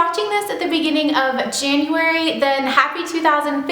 watching this at the beginning of January, then happy 2015.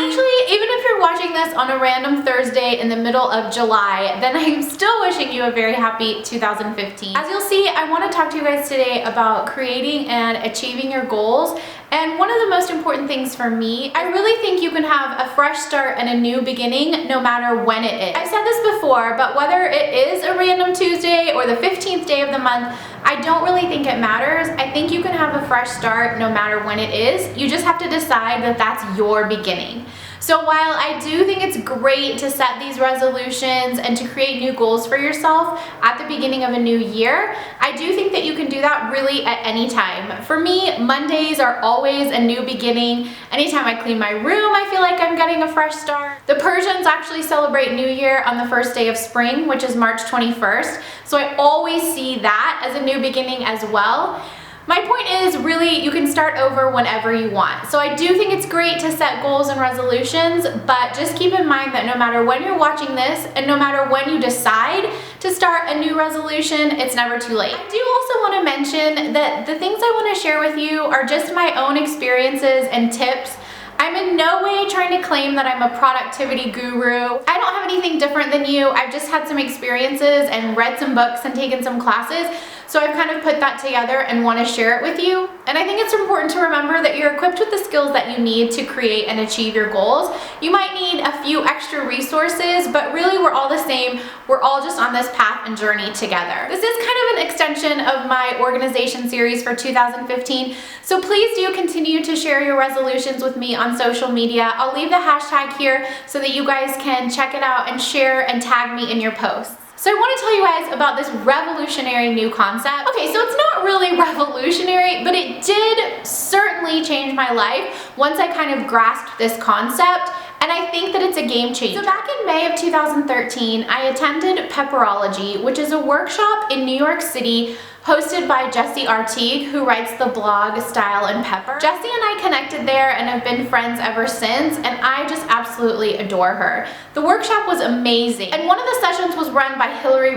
Actually, even if you're watching this on a random Thursday in the middle of July, then I'm still wishing you a very happy 2015. As you'll see, I want to talk to you guys today about creating and achieving your goals. And one of the most important things for me, I really think you can have a fresh start and a new beginning no matter when it is. I've said this before, but whether it is a random Tuesday or the 15th day of the month, I don't really think it matters. I think you can have a fresh start no matter when it is. You just have to decide that that's your beginning. So while I do think it's great to set these resolutions and to create new goals for yourself at the beginning of a new year, I do think that you can do that really at any time. For me, Mondays are always a new beginning. Anytime I clean my room, I feel like I'm getting a fresh start. The Persians actually celebrate New Year on the first day of spring, which is March 21st. So I always see that as a new beginning as well. My point is really you can start over whenever you want. So I do think it's great to set goals and resolutions, but just keep in mind that no matter when you're watching this and no matter when you decide to start a new resolution, it's never too late. I do also want to mention that the things I want to share with you are just my own experiences and tips. I'm in no way trying to claim that I'm a productivity guru. I don't have anything different than you. I've just had some experiences and read some books and taken some classes. So I've kind of put that together and want to share it with you. And I think it's important to remember that you're equipped with the skills that you need to create and achieve your goals. You might need a few extra resources, but really we're all the same. We're all just on this path and journey together. This is kind of an extension of my organization series for 2015. So please do continue to share your resolutions with me on social media. I'll leave the hashtag here so that you guys can check it out and share and tag me in your posts. So I want to tell you guys about this revolutionary new concept. Okay, so it's not really revolutionary, but it did certainly change my life once I kind of grasped this concept, and I think that it's a game changer. So back in May of 2013, I attended Pepperology, which is a workshop in New York City hosted by Jessie, who writes the blog Style and Pepper. Jessie and I connected there and have been friends ever since, and I just absolutely adore her. The workshop was amazing, and one of the sessions was run by Hilary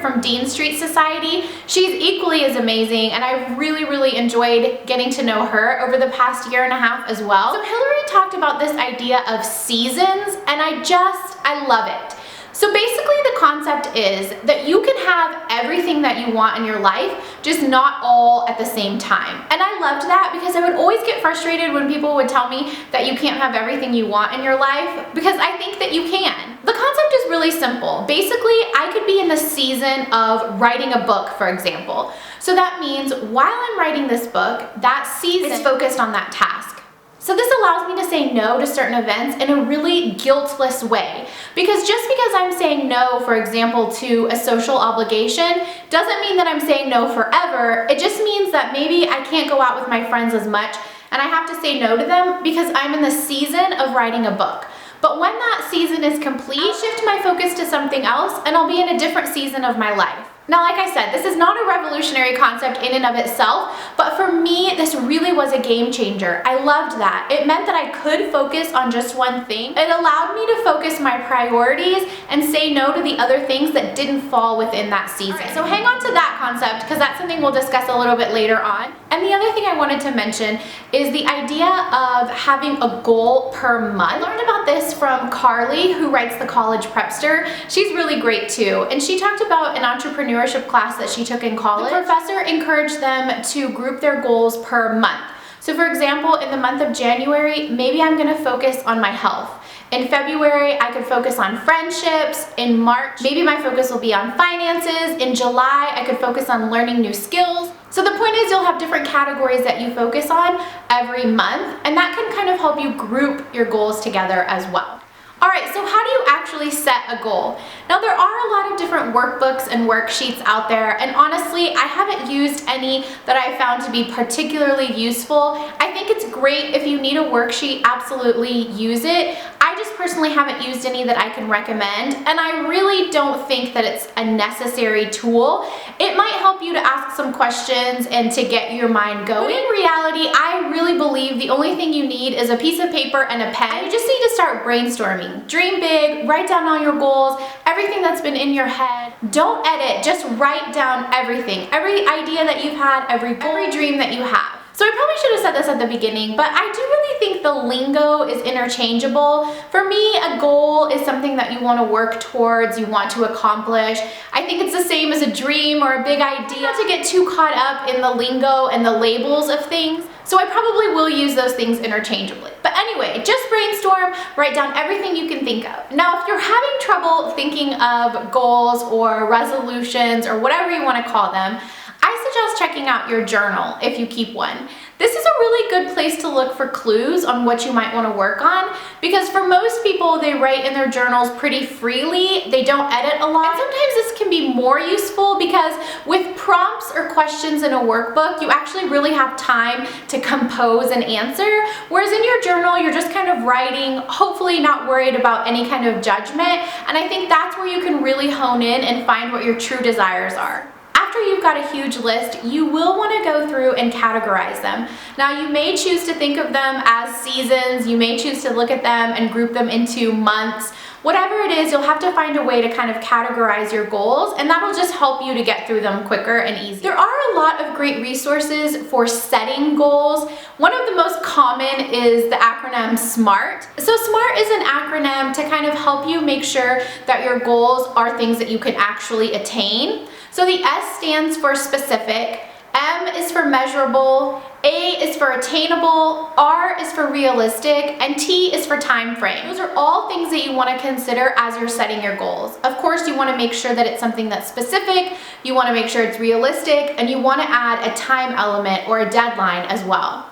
from Dean Street Society. She's equally as amazing, and I've really enjoyed getting to know her over the past year and a half as well. So Hilary talked about this idea of seasons, and I love it. So basically the concept is that you can have everything that you want in your life, just not all at the same time. And I loved that because I would always get frustrated when people would tell me that you can't have everything you want in your life, because I think that you can. The concept is really simple. Basically, I could be in the season of writing a book, for example. So that means while I'm writing this book, that season is focused on that task. So this allows me to say no to certain events in a really guiltless way. Because just because I'm saying no, for example, to a social obligation, doesn't mean that I'm saying no forever. It just means that maybe I can't go out with my friends as much and I have to say no to them because I'm in the season of writing a book. But when that season is complete, I'll shift my focus to something else and I'll be in a different season of my life. Now, like I said, this is not a revolutionary concept in and of itself, but for me, this really was a game changer. I loved that. It meant that I could focus on just one thing. It allowed me to focus my priorities and say no to the other things that didn't fall within that season. Right, so hang on to that concept because that's something we'll discuss a little bit later on. And the other thing I wanted to mention is the idea of having a goal per month. I learned about this from Carly, who writes The College Prepster. She's really great too. And she talked about an entrepreneurship class that she took in college. The professor encouraged them to group their goals per month. So for example, in the month of January, maybe I'm going to focus on my health. In February, I could focus on friendships. In March, maybe my focus will be on finances. In July, I could focus on learning new skills. So the point is you'll have different categories that you focus on every month, and that can kind of help you group your goals together as well. Alright, so how do you actually set a goal? Now there are a lot of different workbooks and worksheets out there, and honestly I haven't used any that I found to be particularly useful. I think it's great if you need a worksheet, absolutely use it. I just personally haven't used any that I can recommend, and I really don't think that it's a necessary tool. It might help you to ask some questions and to get your mind going. But in reality, I really believe the only thing you need is a piece of paper and a pen. You just need to start brainstorming. Dream big, write down all your goals, everything that's been in your head. Don't edit, just write down everything. Every idea that you've had, every dream that you have. So I probably should have said this at the beginning, but I do really think the lingo is interchangeable. For me, a goal is something that you want to work towards, you want to accomplish. I think it's the same as a dream or a big idea. Not to get too caught up in the lingo and the labels of things. So I probably will use those things interchangeably. But anyway, just brainstorm, write down everything you can think of. Now, if you're having trouble thinking of goals or resolutions or whatever you want to call them, I suggest checking out your journal if you keep one. This is a really good place to look for clues on what you might want to work on, because for most people, they write in their journals pretty freely. They don't edit a lot. And sometimes this can be more useful because with prompts or questions in a workbook, you actually really have time to compose an answer. Whereas in your journal, you're just kind of writing, hopefully not worried about any kind of judgment. And I think that's where you can really hone in and find what your true desires are. After you've got a huge list, you will want to go through and categorize them. Now, you may choose to think of them as seasons, you may choose to look at them and group them into months. Whatever it is, you'll have to find a way to kind of categorize your goals, and that'll just help you to get through them quicker and easier. There are a lot of great resources for setting goals. One of the most common is the acronym SMART. So SMART is an acronym to kind of help you make sure that your goals are things that you can actually attain. So the S stands for specific, M is for measurable, A is for attainable, R is for realistic, and T is for time frame. Those are all things that you want to consider as you're setting your goals. Of course, you want to make sure that it's something that's specific, you want to make sure it's realistic, and you want to add a time element or a deadline as well.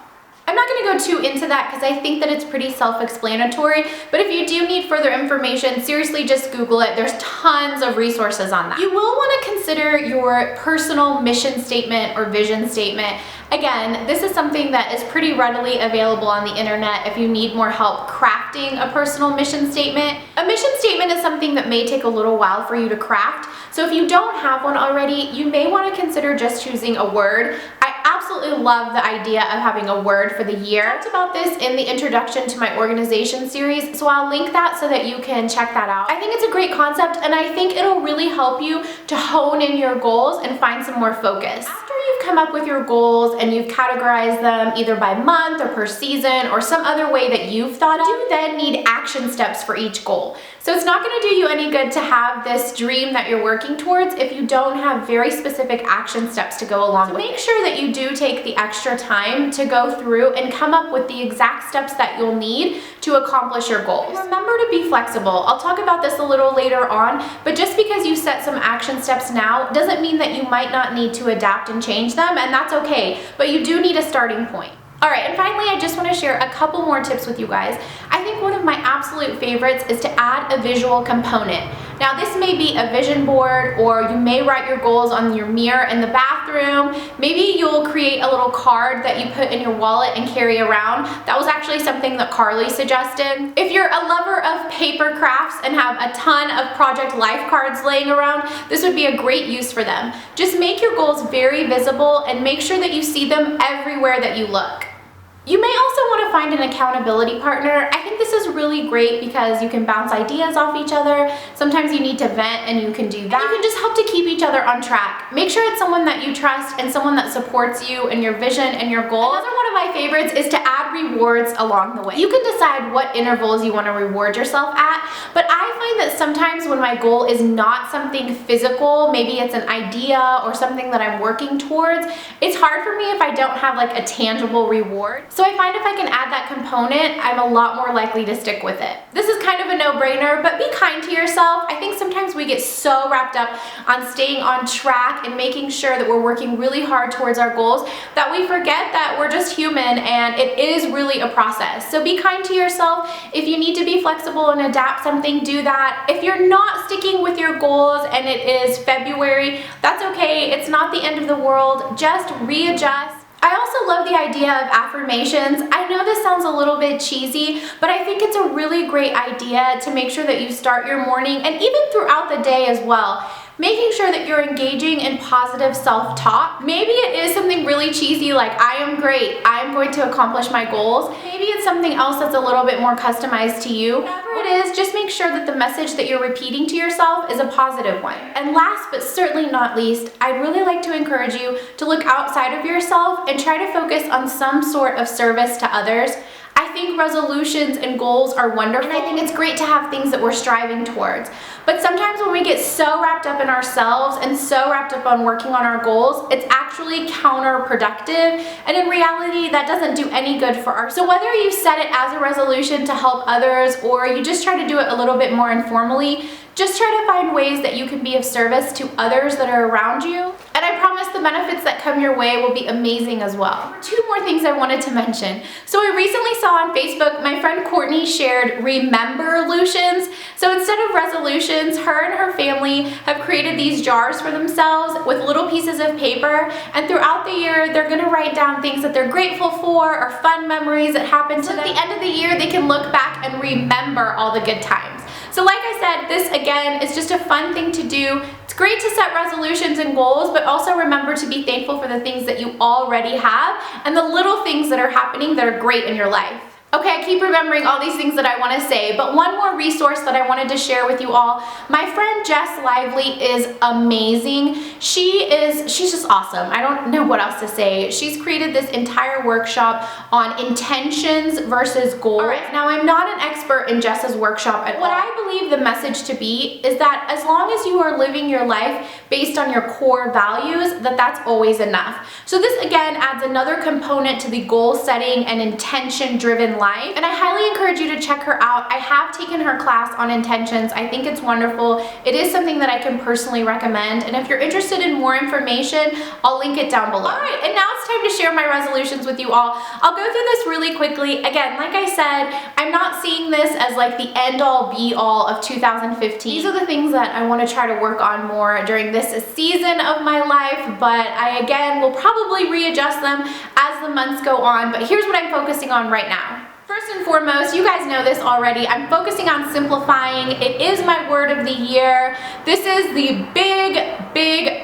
I'm not going to go too into that because I think that it's pretty self-explanatory, but if you do need further information, seriously just Google it. There's tons of resources on that. You will want to consider your personal mission statement or vision statement. Again, this is something that is pretty readily available on the internet if you need more help crafting a personal mission statement. A mission statement is something that may take a little while for you to craft, so if you don't have one already, you may want to consider just choosing a word. I absolutely love the idea of having a word for the year. I talked about this in the introduction to my organization series, so I'll link that so that you can check that out. I think it's a great concept, and I think it'll really help you to hone in your goals and find some more focus. After you've come up with your goals and you've categorized them either by month or per season or some other way that you've thought of, you then need action steps for each goal. So it's not going to do you any good to have this dream that you're working towards if you don't have very specific action steps to go along with it. Make sure that you do take the extra time to go through and come up with the exact steps that you'll need to accomplish your goals. And remember to be flexible. I'll talk about this a little later on, but just because you set some action steps now doesn't mean that you might not need to adapt and change them, and that's okay, but you do need a starting point. Alright, and finally, I just want to share a couple more tips with you guys. I think one of my absolute favorites is to add a visual component. Now, this may be a vision board, or you may write your goals on your mirror in the bathroom. Maybe you'll create a little card that you put in your wallet and carry around. That was actually something that Carly suggested. If you're a lover of paper crafts and have a ton of project life cards laying around, this would be a great use for them. Just make your goals very visible and make sure that you see them everywhere that you look. You may also want to find an accountability partner. I think this is really great because you can bounce ideas off each other. Sometimes you need to vent and you can do that. You can just help to keep each other on track. Make sure it's someone that you trust and someone that supports you and your vision and your goals. Another one of my favorites is to add rewards along the way. You can decide what intervals you want to reward yourself at, but I find that sometimes when my goal is not something physical, maybe it's an idea or something that I'm working towards, it's hard for me if I don't have like a tangible reward. So I find if I can add that component, I'm a lot more likely to stick with it. This is kind of a no-brainer, but be kind to yourself. I think sometimes we get so wrapped up on staying on track and making sure that we're working really hard towards our goals that we forget that we're just human and it is really a process. So be kind to yourself. If you need to be flexible and adapt something, do that. If you're not sticking with your goals and it is February, that's okay. It's not the end of the world. Just readjust. I also love the idea of affirmations. I know this sounds a little bit cheesy, but I think it's a really great idea to make sure that you start your morning and even throughout the day as well, Making sure that you're engaging in positive self-talk. Maybe it is something really cheesy like, I am great, I am going to accomplish my goals. Maybe it's something else that's a little bit more customized to you. Whatever it is, just make sure that the message that you're repeating to yourself is a positive one. And last but certainly not least, I'd really like to encourage you to look outside of yourself and try to focus on some sort of service to others. I think resolutions and goals are wonderful, and I think it's great to have things that we're striving towards. But sometimes when we get so wrapped up in ourselves and so wrapped up on working on our goals, it's actually counterproductive, and in reality, that doesn't do any good for us. So whether you set it as a resolution to help others or you just try to do it a little bit more informally, just try to find ways that you can be of service to others that are around you. And I promise the benefits that come your way will be amazing as well. Two more things I wanted to mention. So I recently saw on Facebook, my friend Courtney shared remember-lutions. So instead of resolutions, her and her family have created these jars for themselves with little pieces of paper. And throughout the year, they're gonna write down things that they're grateful for or fun memories that happened to them. At the end of the year, they can look back and remember all the good times. So like I said, this again is just a fun thing to do. It's great to set resolutions and goals, but also remember to be thankful for the things that you already have and the little things that are happening that are great in your life. Okay, I keep remembering all these things that I want to say, but one more resource that I wanted to share with you all. My friend Jess Lively is amazing. She's just awesome. I don't know what else to say. She's created this entire workshop on intentions versus goals. All right, now I'm not an expert in Jess's workshop at all. What I believe the message to be is that as long as you are living your life based on your core values, that's always enough. So this again adds another component to the goal setting and intention driven life, and I highly encourage you to check her out. I have taken her class on intentions. I think it's wonderful. It is something that I can personally recommend, and if you're interested in more information, I'll link it down below. All right, and now it's time to share my resolutions with you all. I'll go through this really quickly. Again, like I said, I'm not seeing this as like the end-all be-all of 2015. These are the things that I want to try to work on more during this season of my life, but I again will probably readjust them as the months go on, but here's what I'm focusing on right now. First and foremost, you guys know this already, I'm focusing on simplifying. It is my word of the year. This is the big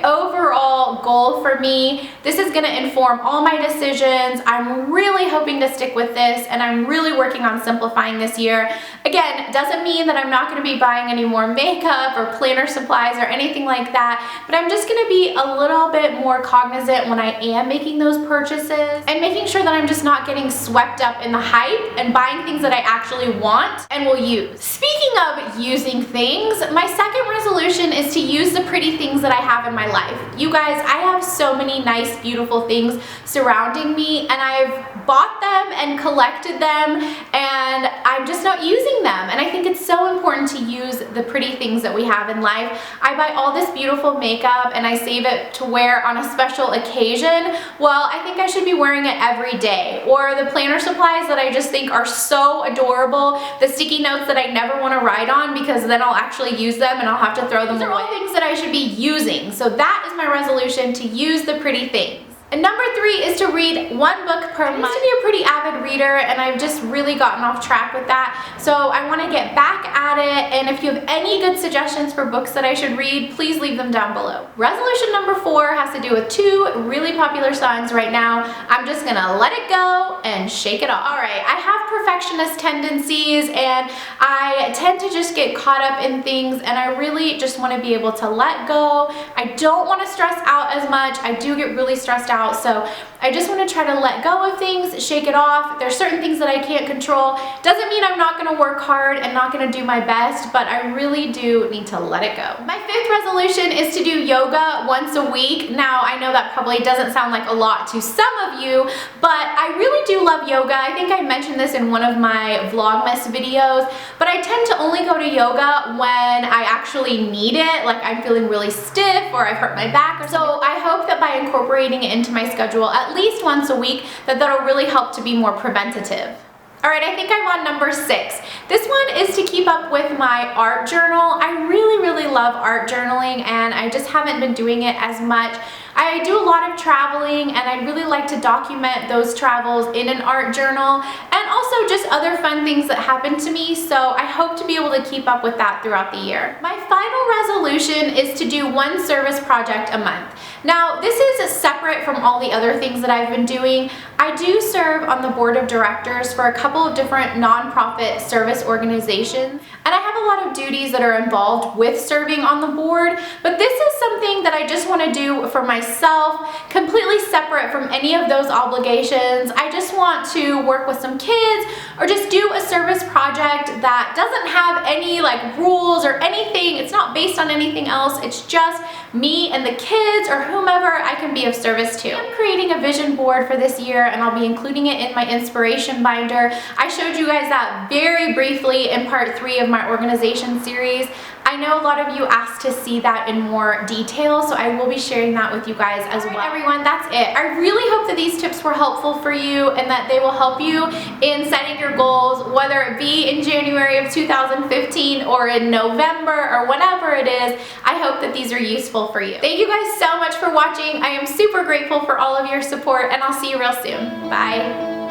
overall goal for me. This is gonna inform all my decisions. I'm really hoping to stick with this, and I'm really working on simplifying this year. Again, doesn't mean that I'm not gonna be buying any more makeup or planner supplies or anything like that, but I'm just gonna be a little bit more cognizant when I am making those purchases and making sure that I'm just not getting swept up in the hype and buying things that I actually want and will use. Speaking of using things, my second resolution is to use the pretty things that I have in my life. You guys, I have so many nice, beautiful things surrounding me, and I've bought them and collected them, and I'm just not using them. And I think it's so important to use the pretty things that we have in life. I buy all this beautiful makeup and I save it to wear on a special occasion. Well, I think I should be wearing it every day. Or the planner supplies that I just think are so adorable, the sticky notes that I never want to write on because then I'll actually use them and I'll have to throw them away. These are all things that I should be using. So that is my resolution, to use the pretty things. And number 3 is to read one book per month. I used to be a pretty avid reader, and I've just really gotten off track with that. So I want to get back at it, and if you have any good suggestions for books that I should read, please leave them down below. Resolution number 4 has to do with 2 really popular songs right now. I'm just gonna let it go and shake it off. All right, I have perfectionist tendencies, and I tend to just get caught up in things, and I really just want to be able to let go. I don't want to stress out as much. I do get really stressed out. So I just want to try to let go of things, shake it off. There's certain things that I can't control. Doesn't mean I'm not going to work hard and not going to do my best, but I really do need to let it go. My 5th resolution is to do yoga once a week. Now, I know that probably doesn't sound like a lot to some of you, but I really do love yoga. I think I mentioned this in one of my Vlogmas videos, but I tend to only go to yoga when I actually need it, like I'm feeling really stiff or I've hurt my back or something. So I hope that by incorporating it into my schedule at least once a week, that'll really help to be more preventative. All right, I think I'm on number 6. This one is to keep up with my art journal. I really love art journaling, and I just haven't been doing it as much. I do a lot of traveling, and I'd really like to document those travels in an art journal, and also just other fun things that happen to me, so I hope to be able to keep up with that throughout the year. My final resolution is to do one service project a month. Now, this is separate from all the other things that I've been doing. I do serve on the board of directors for a couple of different nonprofit service organizations, and I have a lot of duties that are involved with serving on the board, but this is something that I just want to do for myself, completely separate from any of those obligations. I just want to work with some kids or just do a service project that doesn't have any like rules or anything. It's not based on anything else. It's just me and the kids or whomever I can be of service to. I'm creating a vision board for this year, and I'll be including it in my inspiration binder. I showed you guys that very briefly in part 3 of my organization series. I know a lot of you asked to see that in more detail, so I will be sharing that with you guys as well. Everyone, that's it. I really hope that these tips were helpful for you and that they will help you in setting your goals, whether it be in January of 2015 or in November or whatever it is. I hope that these are useful for you. Thank you guys so much for watching. I am super grateful for all of your support, and I'll see you real soon. Bye.